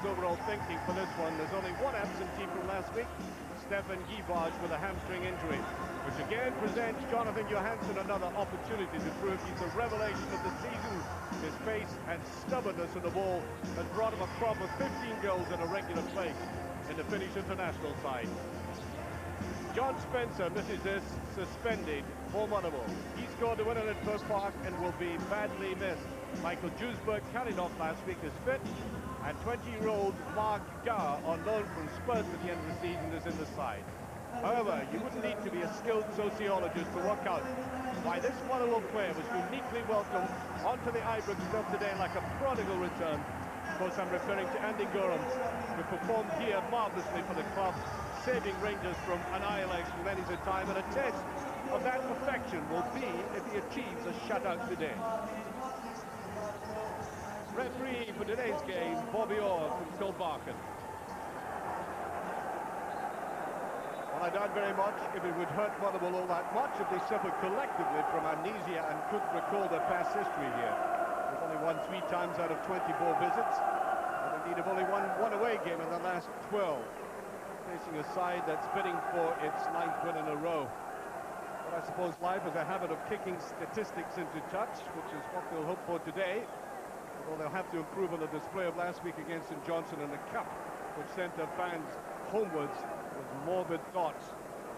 overall thinking for this one. There's only one absentee from last week, Stefan Givard with a hamstring injury, which again presents Jonathan Johansson another opportunity to prove he's a revelation of the season. His pace and stubbornness on the ball has brought him a crop of 15 goals at a regular place in the Finnish international side. John Spencer misses this, suspended for Motherwell. He scored the winner at First Park and will be badly missed. Michael Duisberg carried off last week as fit, and 20-year-old Mark Gower, on loan from Spurs at the end of the season, is in the side. However, you wouldn't need to be a skilled sociologist to work out why this Motherwell player was uniquely welcomed onto the Ibrox club today like a prodigal return. Of course, I'm referring to Andy Gorham, who performed here marvellously for the club, saving Rangers from annihilation many a time, and a test of that perfection will be if he achieves a shutout today. Referee for today's game, Bobby Orr from Kilbarchan. Well, I doubt very much if it would hurt Motherwell all that much if they suffered collectively from amnesia and couldn't recall their past history here. They've only won 3 times out of 24 visits, and indeed have only won 1 away game in the last 12. Facing a side that's bidding for its 9th win in a row. But I suppose life has a habit of kicking statistics into touch, which is what they'll hope for today. Although they'll have to improve on the display of last week against St Johnstone in the Cup, which sent their fans homewards with morbid thoughts.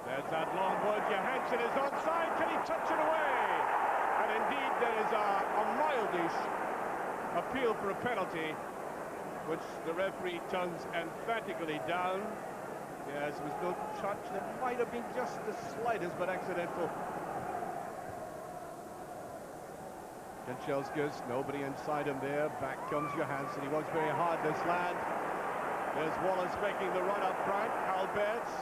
There's that long ball. Johansson is onside. Can he touch it away? And indeed, there is a mildish appeal for a penalty, which the referee turns emphatically down. Yes, there was no touch. That might have been just the slightest, but accidental. Kanchelskis, nobody inside him there. Back comes Johansson. He works very hard this lad. There's Wallace making the run up front. Alberts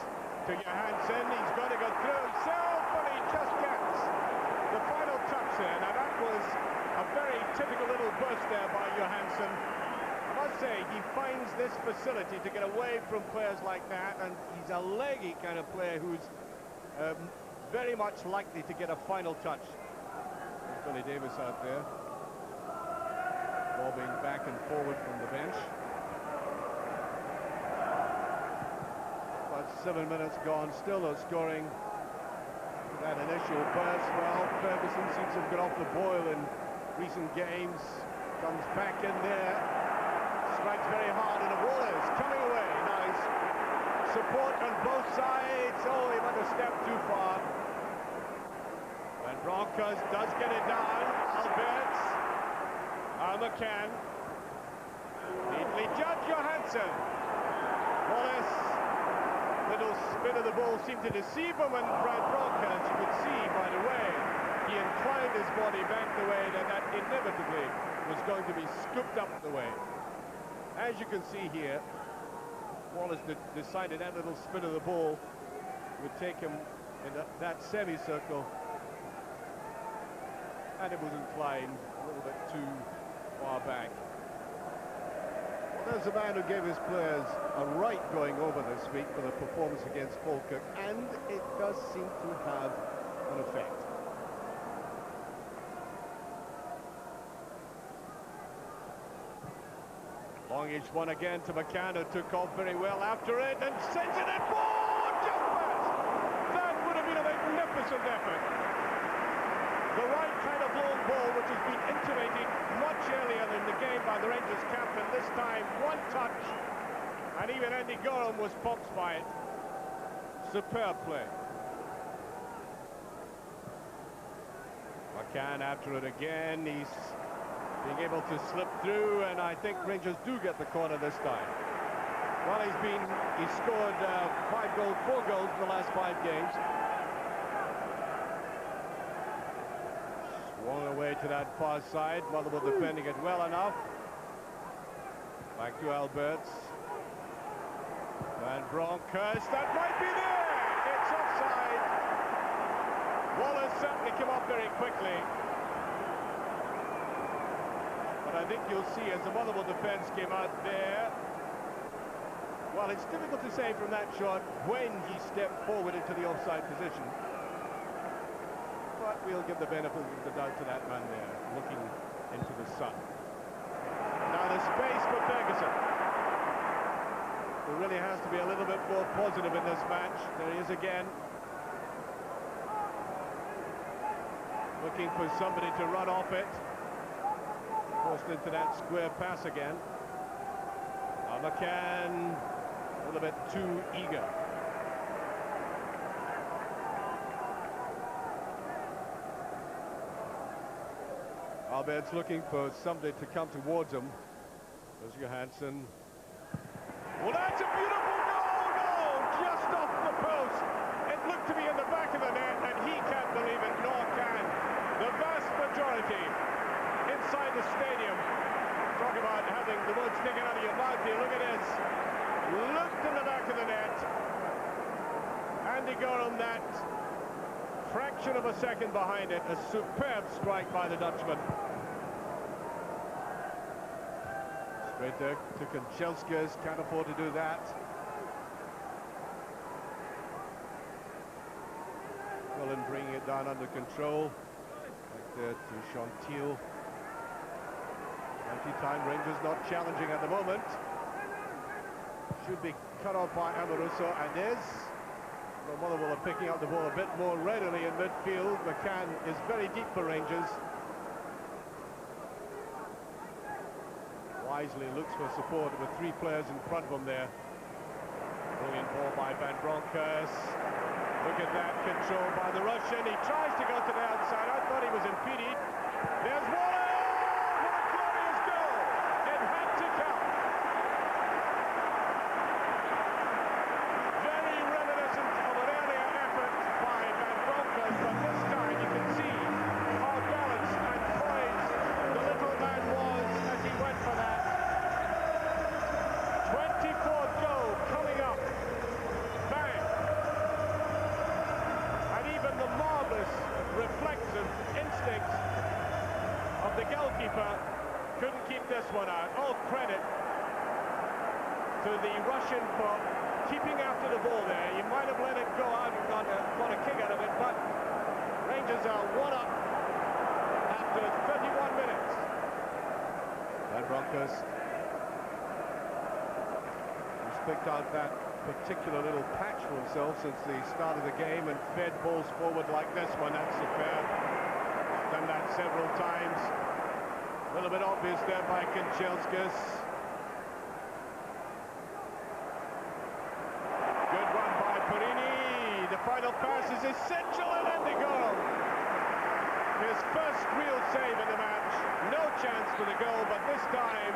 to Johansson. He's going to go through himself, but he just gets the final touch there. Now that was a very typical little burst there by Johansson. I must say, he finds this facility to get away from players like that, and he's a leggy kind of player who's very much likely to get a final touch. There's Billy Davis out there, bobbing back and forward from the bench. About 7 minutes gone, still no scoring. That initial burst, well, Ferguson seems to have got off the boil in recent games. Comes back in there. Strikes very hard, and Wallace coming away. Nice support on both sides. Oh, he might have stepped too far. And Broncos does get it down. Alberts. McCann. Neatly judged Johansson. Wallace. Little spin of the ball seemed to deceive him, and Brad Broncos, you could see by the way he inclined his body back the way that inevitably was going to be scooped up the way. As you can see here, Wallace decided that little spin of the ball would take him in that semicircle, and it was inclined a little bit too far back. Well, there's a man who gave his players a right going over this week for the performance against Falkirk, and it does seem to have an effect. Longish one again to McCann, who took off very well after it and sends it in. Oh, just past! That would have been a magnificent effort. The right kind of long ball, which has been intimated much earlier in the game by the Rangers captain. This time, one touch, and even Andy Gorham was popped by it. Superb play. McCann after it again. He's being able to slip through, and I think Rangers do get the corner this time. Well, he's scored 4 goals in the last 5 games. Swung away to that far side. Motherwell defending it well enough. Back to Alberts. And Broncos, that might be there! It's offside. Wallace certainly came up very quickly. But I think you'll see as the Motherwell defence came out there, well, it's difficult to say from that shot when he stepped forward into the offside position. But we'll give the benefit of the doubt to that man there, looking into the sun. Now the space for Ferguson. positive in this match. There he is again. Looking for somebody to run off it. Forced into that square pass again. McCann, a little bit too eager. Albert's looking for somebody to come towards him. There's Johansson. Well, that's a beautiful goal! No! Just off the post. It looked to be in the back of the net, and he can't believe it, nor can the vast majority inside the stadium. Talk about having the words sticking out of your mouth here. Look at this. Looked in the back of the net. Andy Gorham, that fraction of a second behind it. A superb strike by the Dutchman. Straight there to Kanchelskis. Can't afford to do that. Cullen bringing it down under control. Right there to Chantil. Anti-time, Rangers not challenging at the moment. Should be cut off by Amoruso, and is. Well, Motherwell are picking up the ball a bit more readily in midfield. McCann is very deep for Rangers. Wisely looks for support with three players in front of him there. Brilliant ball by Van Bronckhorst. Look at that control by the Russian. He tries to go to the outside. I thought he was impeded. There's Waller! Couldn't keep this one out. All credit to the Russian for keeping after the ball there. You might have let it go out and got a kick out of it, but Rangers are 1 up after 31 minutes. Van Bronckhorst has picked out that particular little patch for himself since the start of the game and fed balls forward like this one. That's superb. Done that several times. A little bit obvious there by Kanchelskis. Good one by Perini. The final pass is essential, and Andy Gorham. His first real save in the match. No chance for the goal, but this time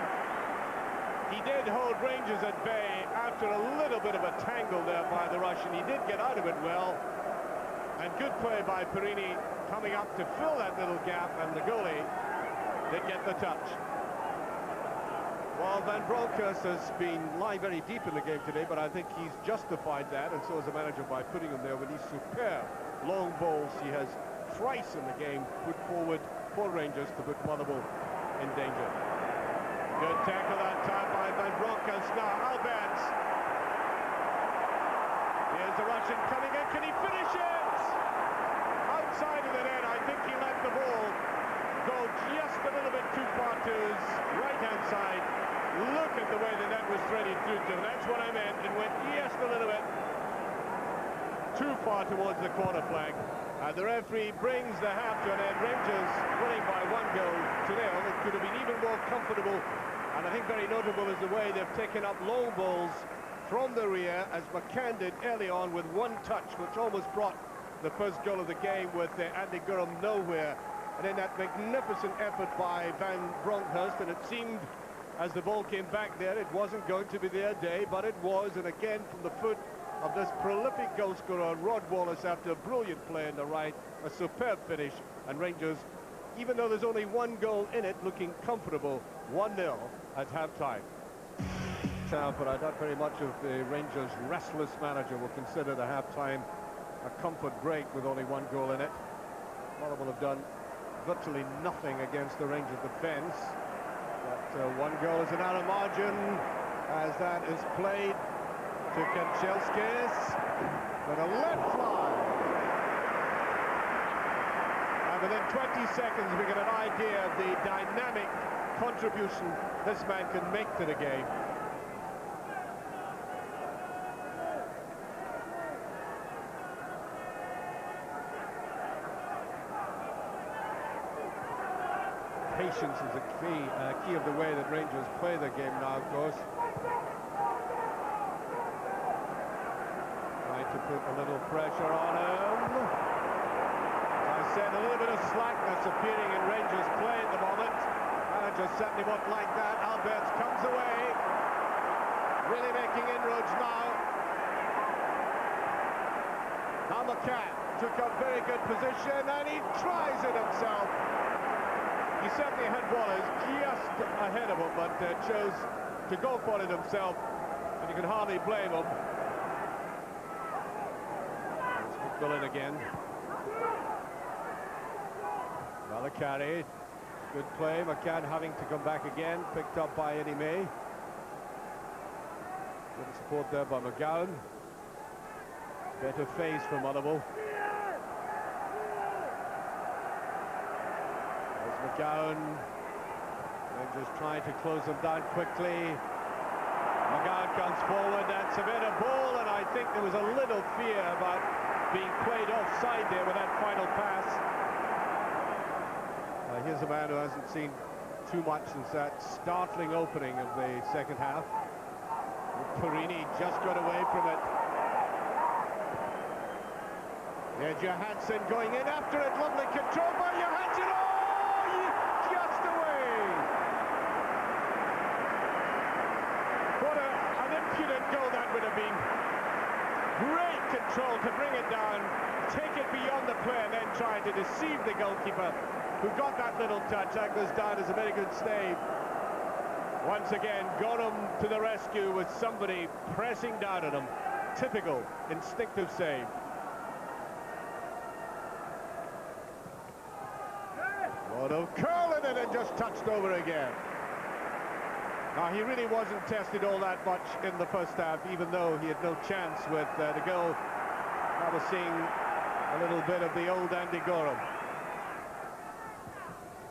he did hold Rangers at bay after a little bit of a tangle there by the Russian. He did get out of it well. And good play by Perini coming up to fill that little gap, and the goalie did get the touch. Well, Van Bronckhorst has been lying very deep in the game today, but I think he's justified that, and so has the manager, by putting him there with these superb long balls. He has thrice in the game put forward for Rangers to put Motherwell in danger. Good tackle that time by Van Bronckhorst. Now Alberts. Here's the Russian coming in. Can he finish it? Outside of the net. I think he let the ball go just a little bit too far to his right-hand side. Look at the way the net was threaded through to him. That's what I meant. It went just a little bit too far towards the corner flag. And the referee brings the half to an end. Rangers winning by 1 goal to 0. It could have been even more comfortable. And I think very notable is the way they've taken up long balls from the rear, as McCann did early on with one touch, which almost brought the first goal of the game with Andy Gorham nowhere. And then that magnificent effort by Van Bronckhorst, and it seemed as the ball came back there, it wasn't going to be their day, but it was. And again, from the foot of this prolific goal scorer, Rod Wallace, after a brilliant play in the right, a superb finish, and Rangers, even though there's only 1 goal in it, looking comfortable, 1-0 at half-time. But I doubt very much of the Rangers' restless manager will consider the half-time a comfort break with only 1 goal in it. Motherwell have done virtually nothing against the Rangers defence, but 1 goal is a narrow margin as that is played to Kanchelskis with a left fly, and within 20 seconds we get an idea of the dynamic contribution this man can make to the game. patience is a key of the way that Rangers play the game now, of course. Trying to put a little pressure on him. As I said, a little bit of slackness appearing in Rangers play at the moment. Manager certainly won't like that. Alberts comes away. Really making inroads now. Now McCann took a very good position and he tries it himself. He certainly had Wallace just ahead of him, but chose to go for it himself, and you can hardly blame him. It's McMillan again. Valakari, good play. McCann having to come back again, picked up by Eddie May. Good support there by McGowan. Better phase for Motherwell. McGowan, and just trying to close them down quickly. McGowan comes forward, that's a bit of ball, and I think there was a little fear about being played offside there with that final pass. Here's a man who hasn't seen too much since that startling opening of the second half. Perini just got away from it. Yeah, Johansson going in after it, lovely control by Johansson. Just away. What an impudent goal that would have been. Great control to bring it down, take it beyond the player, and then try to deceive the goalkeeper who got that little touch. That goes down as a very good save. Once again, Gorham to the rescue with somebody pressing down on him. Typical instinctive save. Lot of curling it and just touched over again. Now, he really wasn't tested all that much in the first half, even though he had no chance with the goal. I was seeing a little bit of the old Andy Gorham.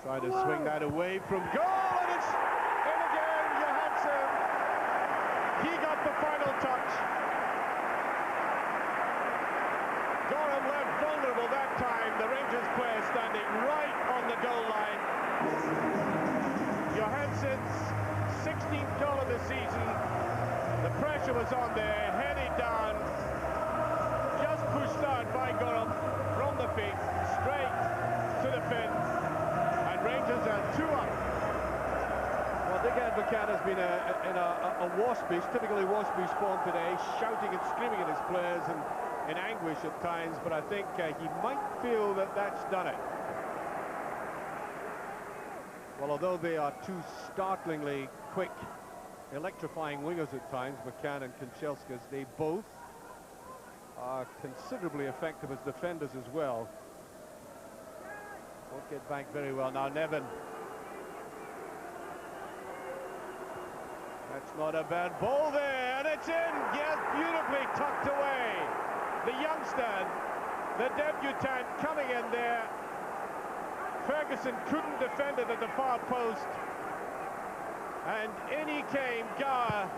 Trying to swing that away from goal, and it's in again, Johansson. He got the final touch. Gorham left vulnerable that time. The Rangers player standing right on the goal line. Johansson's 16th goal of the season. The pressure was on there, headed down, just pushed down by Gorham from the feet, straight to the pin, and Rangers are 2 up. Well, Dick Advocat has been in a waspish, typically waspish form today, shouting and screaming at his players and in anguish at times, but I think he might feel that that's done it. Well, although they are two startlingly quick, electrifying wingers at times, McCann and Kanchelskis, they both are considerably effective as defenders as well. Won't get back very well now. Nevin. That's not a bad ball there, and it's in. Yes, beautifully tucked away. The youngster, the debutant, coming in there. Ferguson couldn't defend it at the far post, and in he came, Gower,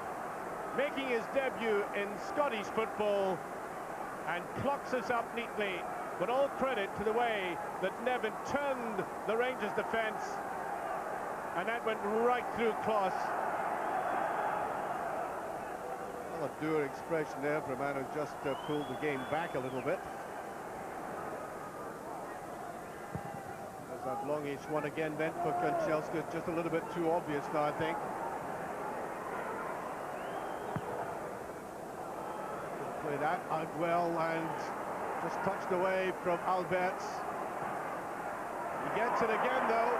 making his debut in Scottish football, and plucks us up neatly. But all credit to the way that Nevin turned the Rangers defence, and that went right through Kloss. Well, a dour expression there for a man who just pulled the game back a little bit. There's that longish one again then for Kanchelskis, just a little bit too obvious now, I think. Play that out well and just touched away from Alberts. He gets it again though.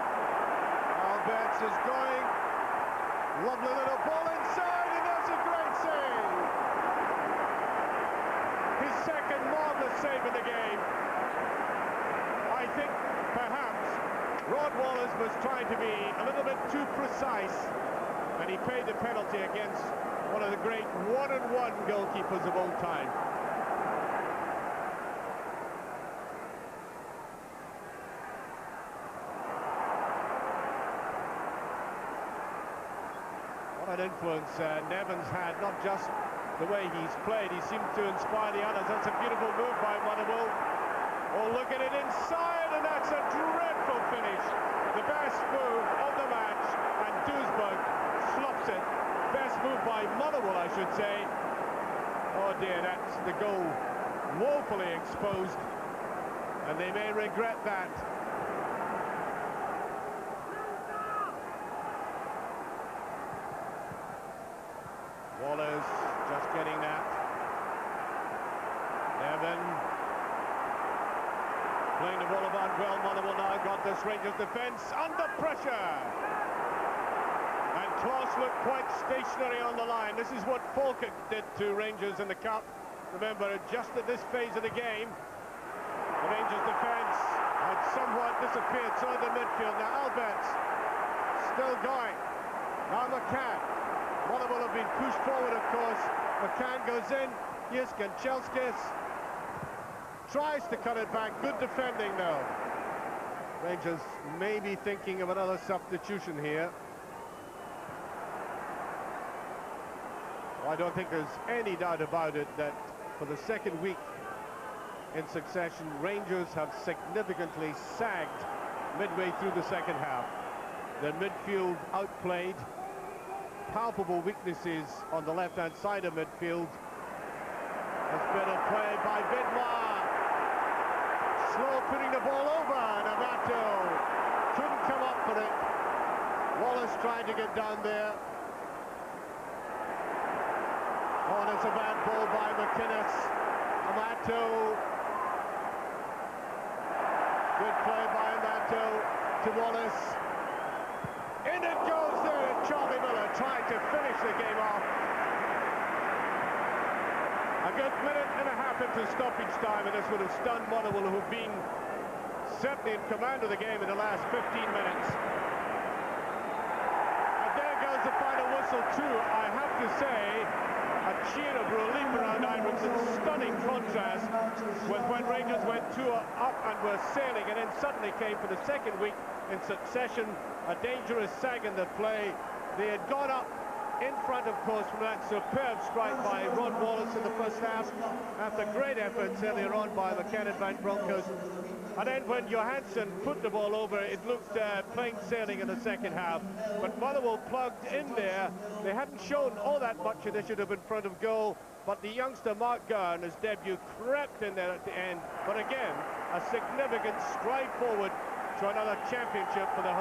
Alberts is going. Lovely little ball inside, and that's a great save. His second marvellous save in the game. I think perhaps Rod Wallace was trying to be a little bit too precise, and he paid the penalty against one of the great one-on-one goalkeepers of all time. What an influence Nevin's had, not just the way he's played, he seemed to inspire the others. That's a beautiful move by Motherwell. Oh, look at it inside, and that's a dreadful finish. The best move of the match, and Duisburg slops it. Best move by Motherwell, I should say. Oh dear, that's the goal woefully exposed, and they may regret that. Wallace just getting that. Nevin playing the ball about well. Motherwell now got this Rangers defence under pressure. And Klaus looked quite stationary on the line. This is what Falkirk did to Rangers in the Cup. Remember, just at this phase of the game, the Rangers defence had somewhat disappeared. So the midfield. Now Albert's still going. Now McCann. Motherwell have been pushed forward, of course. McCann goes in. Here's Kanchelskis. Tries to cut it back. Good defending, though. Rangers may be thinking of another substitution here. Well, I don't think there's any doubt about it that for the second week in succession, Rangers have significantly sagged midway through the second half. Their midfield outplayed. Palpable weaknesses on the left-hand side of midfield. There's been a play by Vidmar. Slow putting the ball over, and Amato couldn't come up for it. Wallace trying to get down there. Oh, and it's a bad ball by McInnes. Amato. Good play by Amato to Wallace. In it goes there, Charlie Miller trying to finish the game off. A good minute and a half into stoppage time, and this would have stunned Motherwell, who've been certainly in command of the game in the last 15 minutes. And there goes the final whistle too. I have to say, a cheer of relief around Ibrox, in stunning contrast with when Rangers went 2 up and were sailing, and then suddenly came for the second week in succession a dangerous sag in the play. They had gone up in front, of course, from that superb strike by Rod Wallace in the first half, after great efforts earlier on by the Kenneth Broncos. And then when Johansson put the ball over, it looked plain sailing in the second half. But Motherwell plugged in there. They hadn't shown all that much initiative in front of goal, but the youngster Mark Gower, in his debut, crept in there at the end. But again, a significant stride forward to another championship for the